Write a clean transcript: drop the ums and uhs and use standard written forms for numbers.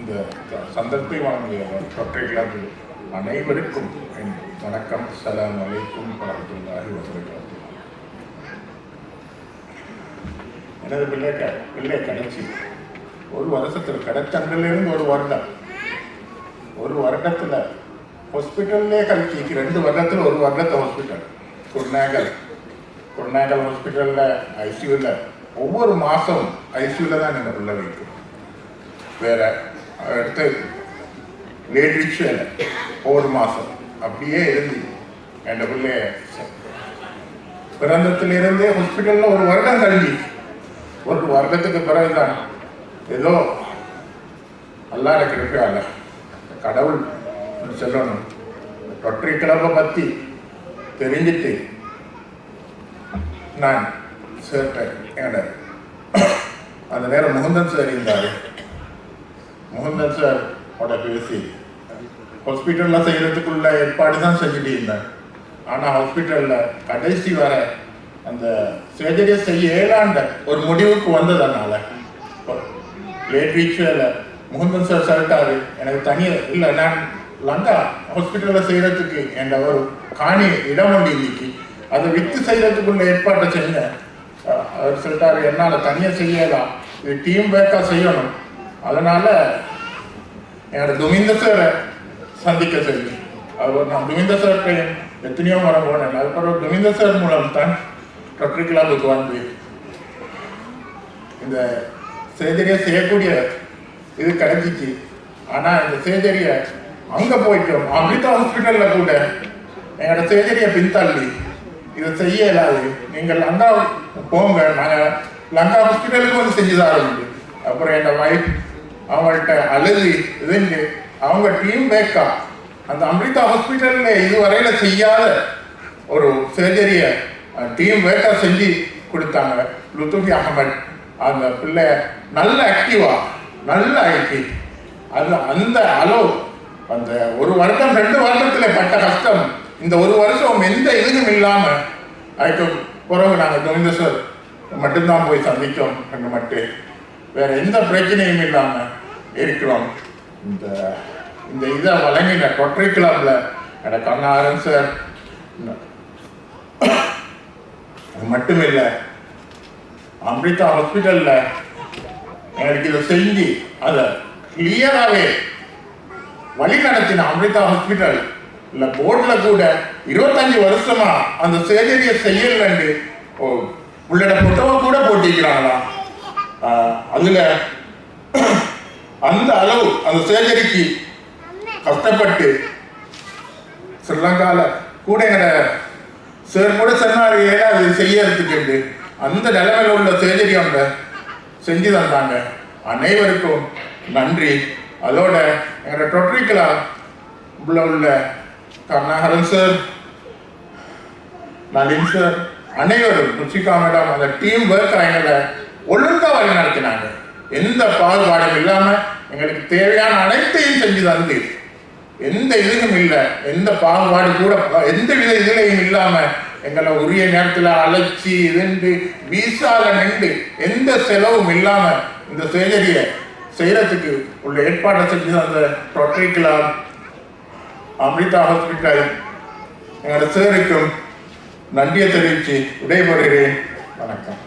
இந்த சந்தர்ப்பத்தை வழங்கிய டாக்டர் அனைவருக்கும் என் வணக்கம். அஸ்ஸலாமு அலைக்கும் வரஹ்மத்துல்லாஹி வபரகாத்துஹு. எனது பிள்ளை கடைசி ஒரு வருஷத்தில் கிடைச்சங்கிலிருந்து ஒரு வருடத்தில் ஹாஸ்பிட்டல்லே கழிச்சு 2 வருடத்தில் 1 வருடத்தை ஹாஸ்பிட்டல் குருநாகல் ஹாஸ்பிட்டலில் ஐசியூவில் ஒவ்வொரு மாதம் ஐசியூவில் தான் எங்கள் பிள்ளை வைக்கும். வேற அடுத்து லேட்ரிக்ஷில் ஒவ்வொரு மாதம் அப்படியே இருந்து என் பிள்ளைய பிறந்தத்திலிருந்தே ஹாஸ்பிட்டலில் 1 வருடம் கழிஞ்சு 1 வருடத்துக்கு பிறகுதான் ஏதோ அல்லாஹ் கிருபையால கடவுள் சொல்லணும் ரொட்டரி கிளப்பை பற்றி தெரிஞ்சுட்டு நான் சேர்த்தேன். என்னோட அந்த நேரம் முகுந்தன் சார் இருந்தார். முகுந்தன் சார் பேசி ஹாஸ்பிட்டலில் செய்கிறதுக்குள்ள ஏற்பாடு தான் செஞ்சுட்டு இருந்தேன். ஆனால் ஹாஸ்பிட்டலில் கடைசி வர அந்த சர்ஜரியை செய்ய இயலாண்ட ஒரு முடிவுக்கு வந்ததுனால லேட் ரீச்சில் முகுந்தன் சார் சொல்லிட்டாரு, எனக்கு தனியாக இல்லை, நான் லங்கா ஹாஸ்பிட்டலில் செய்கிறதுக்கு என்ற ஒரு காணி இடம் ஒன்று இன்னைக்கு அதை விற்று செய்கிறதுக்குள்ள ஏற்பாட்டை செஞ்சேன். அவர் சொல்லிட்டாரு, என்னால் தனியாக செய்யலாம், இது டீம் ஒர்க்காக செய்யணும். அதனால் என்னோட துமிந்த சாரை சந்திக்க சொல்லி நான் துமிந்த சார்கிட்ட எத்தனையோ முறை போனேன். அதுக்கப்புறம் துமிந்த சார் மூலம் தான் ரொட்டரி கிளப்புக்கு வந்து இந்த சர்ஜரியை செய்யக்கூடிய இது கிடைச்சிச்சு. ஆனால் இந்த சர்ஜரியை அங்கே போயிட்டோம் அமிர்தா ஹாஸ்பிட்டலில் கூட எங்களோட சர்ஜரியை பின்தள்ளி இதை செய்ய இயலாது, நீங்கள் லங்கா போங்க, நாங்கள் லங்கா ஹாஸ்பிட்டலுக்கு வந்து செஞ்சுதான். அப்புறம் என் வைஃப் அவங்கள்ட்ட அழுது இதுன்னு அவங்க டீம் பேக்கா அந்த அமிர்தா ஹாஸ்பிட்டலில் இதுவரையில் செய்யாத ஒரு சர்ஜரியை டீம் பேக்கா செஞ்சு கொடுத்தாங்க. லுத்துஃபி அகமட் அந்த பிள்ளைய நல்ல ஆக்டிவா நல்ல ஆயிடுச்சு. அது அந்த அளவு அந்த 1 வருடம் 2 வருடத்தில் பட்ட கஷ்டம் இந்த 1 வருஷம் எந்த இதுவும் இல்லாமல் அதுக்கு பிறகு நாங்கள் துமிந்த சார் மட்டும்தான் போய் சந்தித்தோம். அங்கே மட்டும் வேற எந்த பிரச்சனையும் இல்லாமல் இருக்கிறோம். இந்த இதை வழங்கின ரொட்டரி கிளப்ல எனக்கு கண்ணாரன் சார் அது மட்டும் இல்லை, அமிர்தா ஹாஸ்பிட்டலில் எனக்கு இதை செஞ்சு அதை கிளியராகவே வழி நடத்தின அமிர்தா ஹாஸ்பிட்டல் இல்லை போர்டில் கூட 25 வருஷமா அந்த சர்ஜரியை செய்யலன்னு உள்ளட போட்டோவை கூட போட்டிக்கிறாங்களாம். அதில் அந்த அளவு அந்த சர்ஜரிக்கு கஷ்டப்பட்டு ஸ்ரீலங்காவில் கூட எங்களை சார் கூட சொன்னார், அது செய்யறதுக்கு அந்த நிலைமையில் உள்ள சர்ஜரி அவங்க செஞ்சு தந்தாங்க. அனைவருக்கும் நன்றி. அதோட எங்களோட ரொட்டரி கிளப்ல உள்ள கருணாகரன் சார், நளின் சார், அனைவரும் ருச்சிகா மேடம் அந்த டீம் ஒர்க் எங்களை ஒழுங்காக வழி நடத்தினாங்க. எந்த பாகுபாடும் இல்லாமல் எங்களுக்கு தேவையான அனைத்தையும் செஞ்சு தந்து எந்த இதுவும் இல்லை, எந்த பாகுபாடு கூட எந்த வித இதுலையும் இல்லாமல் எங்களை உரிய நேரத்தில் அழைச்சி இதுண்டு வீசால நின்று எந்த செலவும் இல்லாமல் இந்த சர்ஜரியை செய்கிறதுக்கு உள்ள ஏற்பாடை செஞ்சு அந்த ரொட்டரி கிளப் அமிர்தா ஹாஸ்பிட்டல் எங்களோட சேருக்கும் நன்றியை தெரிவித்து விடைபெறுகிறேன். வணக்கம்.